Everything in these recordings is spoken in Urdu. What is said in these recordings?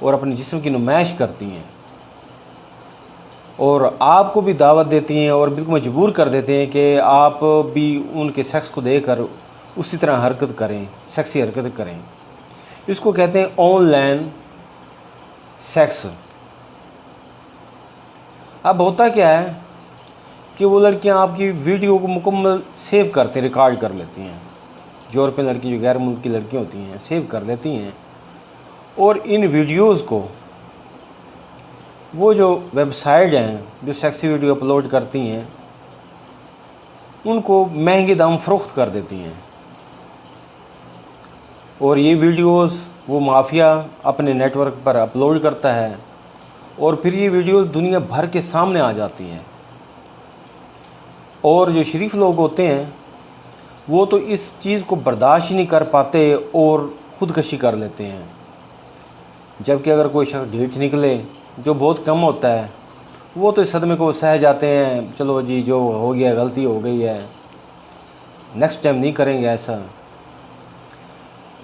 اور اپنے جسم کی نمائش کرتی ہیں اور آپ کو بھی دعوت دیتی ہیں اور بالکل مجبور کر دیتے ہیں کہ آپ بھی ان کے سیکس کو دیکھ کر اسی طرح حرکت کریں، سیکسی حرکت کریں۔ اس کو کہتے ہیں آن لائن سیکس۔ اب ہوتا کیا ہے کہ وہ لڑکیاں آپ کی ویڈیو کو مکمل سیو کرتے ہیں، ریکارڈ کر لیتی ہیں۔ یورپین لڑکی جو غیر ملک کی لڑکیاں ہوتی ہیں سیو کر لیتی ہیں، اور ان ویڈیوز کو وہ جو ویب سائٹ ہیں جو سیکسی ویڈیو اپلوڈ کرتی ہیں ان کو مہنگے دام فروخت کر دیتی ہیں، اور یہ ویڈیوز وہ مافیا اپنے نیٹ ورک پر اپلوڈ کرتا ہے، اور پھر یہ ویڈیوز دنیا بھر کے سامنے آ جاتی ہیں، اور جو شریف لوگ ہوتے ہیں وہ تو اس چیز کو برداشت نہیں کر پاتے اور خودکشی کر لیتے ہیں، جبکہ اگر کوئی شخص ڈھیٹ نکلے جو بہت کم ہوتا ہے وہ تو اس صدمے کو سہ جاتے ہیں، چلو جی جو ہو گیا غلطی ہو گئی ہے، نیکسٹ ٹائم نہیں کریں گے ایسا۔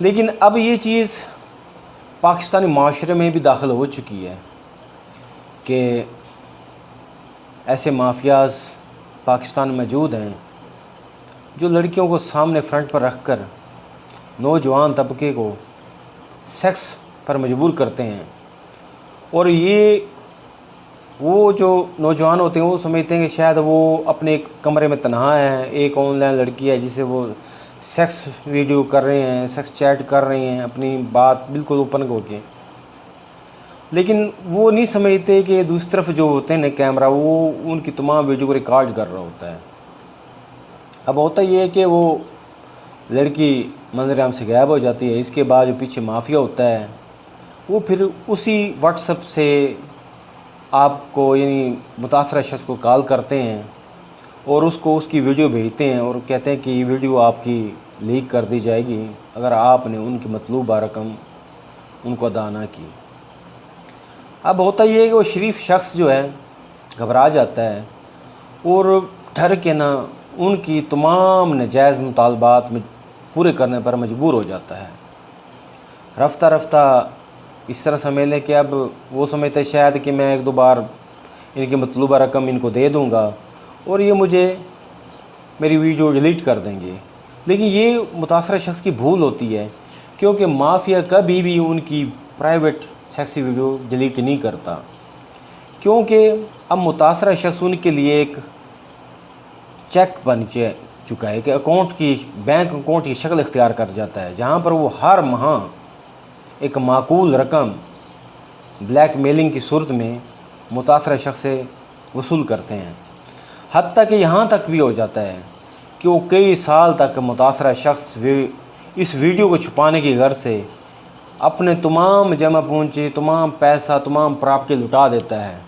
لیکن اب یہ چیز پاکستانی معاشرے میں بھی داخل ہو چکی ہے کہ ایسے مافیاز پاکستان میں موجود ہیں جو لڑکیوں کو سامنے فرنٹ پر رکھ کر نوجوان طبقے کو سیکس پر مجبور کرتے ہیں، اور یہ وہ جو نوجوان ہوتے ہیں وہ سمجھتے ہیں کہ شاید وہ اپنے ایک کمرے میں تنہا ہیں، ایک آن لائن لڑکی ہے جسے وہ سیکس ویڈیو کر رہے ہیں، سیکس چیٹ کر رہے ہیں اپنی بات بالکل اوپن ہو کے، لیکن وہ نہیں سمجھتے کہ دوسری طرف جو ہوتے ہیں نا کیمرہ وہ ان کی تمام ویڈیو کو ریکارڈ کر رہا ہوتا ہے۔ اب ہوتا یہ ہے کہ وہ لڑکی منظر عام سے غائب ہو جاتی ہے، اس کے بعد جو پیچھے مافیا ہوتا ہے وہ پھر اسی واٹس ایپ سے آپ کو یعنی متاثرہ شخص کو کال کرتے ہیں اور اس کو اس کی ویڈیو بھیجتے ہیں اور کہتے ہیں کہ یہ ویڈیو آپ کی لیک کر دی جائے گی اگر آپ نے ان کی مطلوبہ رقم ان کو ادا نہ کی۔ اب ہوتا یہ ہے کہ وہ شریف شخص جو ہے گھبرا جاتا ہے اور ڈر کے نہ ان کی تمام ناجائز مطالبات میں پورے کرنے پر مجبور ہو جاتا ہے۔ رفتہ رفتہ اس طرح سمجھ لیں کہ اب وہ سمجھتے شاید کہ میں ایک دو بار ان کی مطلوبہ رقم ان کو دے دوں گا اور یہ مجھے میری ویڈیو ڈیلیٹ کر دیں گے، لیکن یہ متاثرہ شخص کی بھول ہوتی ہے کیونکہ مافیا کبھی بھی ان کی پرائیویٹ سیکسی ویڈیو ڈیلیٹ نہیں کرتا، کیونکہ اب متاثرہ شخص ان کے لیے ایک چیک بن چکا ہے کہ بینک اکاؤنٹ کی شکل اختیار کر جاتا ہے، جہاں پر وہ ہر ماہ ایک معقول رقم بلیک میلنگ کی صورت میں متاثرہ شخص سے وصول کرتے ہیں، حتیٰ کہ یہاں تک بھی ہو جاتا ہے کہ وہ کئی سال تک متاثرہ شخص اس ویڈیو کو چھپانے کی غرض سے اپنے تمام جمع پونجی، تمام پیسہ، تمام پراپرٹی لٹا دیتا ہے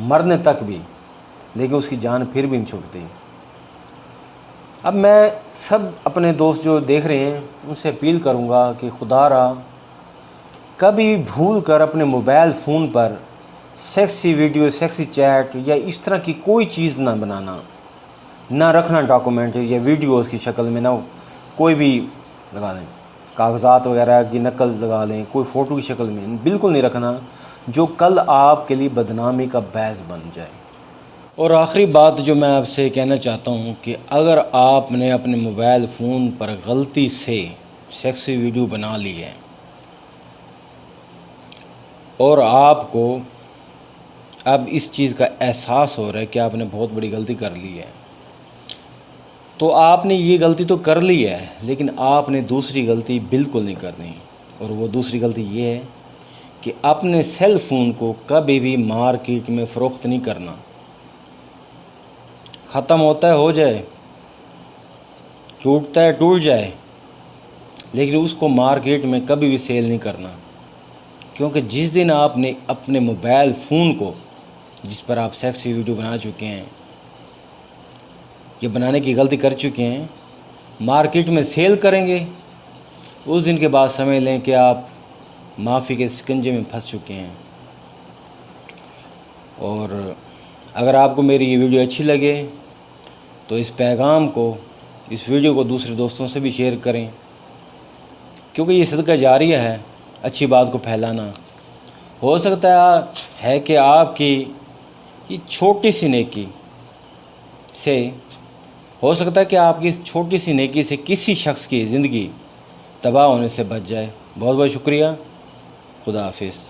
مرنے تک بھی، لیکن اس کی جان پھر بھی نہیں چھوٹتی۔ اب میں سب اپنے دوست جو دیکھ رہے ہیں ان سے اپیل کروں گا کہ خدا را کبھی بھول کر اپنے موبائل فون پر سیکسی ویڈیو، سیکسی چیٹ یا اس طرح کی کوئی چیز نہ بنانا، نہ رکھنا ڈاکومنٹ یا ویڈیوز کی شکل میں، نہ کوئی بھی لگا لیں کاغذات وغیرہ کی نقل لگا لیں، کوئی فوٹو کی شکل میں بالکل نہیں رکھنا جو کل آپ کے لیے بدنامی کا باعث بن جائے۔ اور آخری بات جو میں آپ سے کہنا چاہتا ہوں کہ اگر آپ نے اپنے موبائل فون پر غلطی سے سیکسی ویڈیو بنا لی ہے اور آپ کو اب اس چیز کا احساس ہو رہا ہے کہ آپ نے بہت بڑی غلطی کر لی ہے، تو آپ نے یہ غلطی تو کر لی ہے لیکن آپ نے دوسری غلطی بالکل نہیں کرنی، اور وہ دوسری غلطی یہ ہے کہ اپنے سیل فون کو کبھی بھی مارکیٹ میں فروخت نہیں کرنا۔ ختم ہوتا ہے ہو جائے، ٹوٹتا ہے ٹوٹ جائے، لیکن اس کو مارکیٹ میں کبھی بھی سیل نہیں کرنا، کیونکہ جس دن آپ نے اپنے موبائل فون کو جس پر آپ سیکسی ویڈیو بنا چکے ہیں یا بنانے کی غلطی کر چکے ہیں مارکیٹ میں سیل کریں گے، اس دن کے بعد سمجھ لیں کہ آپ معافی کے شکنجے میں پھنس چکے ہیں۔ اور اگر آپ کو میری یہ ویڈیو اچھی لگے تو اس پیغام کو، اس ویڈیو کو دوسرے دوستوں سے بھی شیئر کریں، کیونکہ یہ صدقہ جاریہ ہے، اچھی بات کو پھیلانا. ہو سکتا ہے کہ آپ کی یہ چھوٹی سی نیکی سے چھوٹی سی نیکی سے کسی شخص کی زندگی تباہ ہونے سے بچ جائے. بہت بہت شکریہ. خدا حافظ.